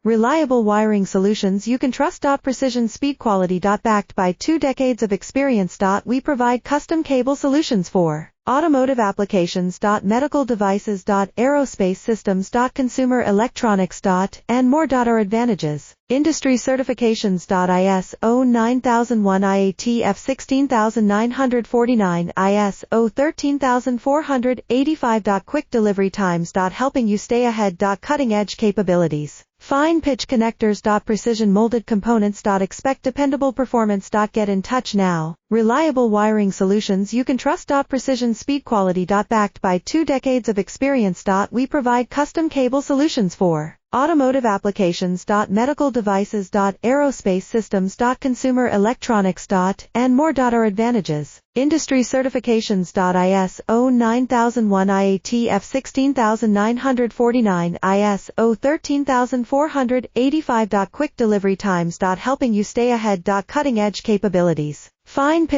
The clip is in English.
Reliable wiring solutions you can trust. Precision speed quality. Backed by 2 decades of experience. We provide custom cable solutions for automotive applications. Medical devices. Aerospace systems. Consumer electronics. And more. Our advantages: industry certifications. ISO 9001 IATF 16949, ISO 13485. Quick delivery times. Helping you stay ahead. Cutting edge capabilities. Fine pitch connectors. Precision molded components. Expect dependable performance. Get in touch now. Reliable wiring solutions you can trust. Precision speed quality. Backed by 2 decades of experience. We provide custom cable solutions for automotive applications. Medical devices. Aerospace systems. Consumer electronics. And more. Our advantages: industry certifications. ISO 9001 IATF 16949, ISO 13485. Quick delivery times. Helping you stay ahead. Cutting edge capabilities. Fine pitch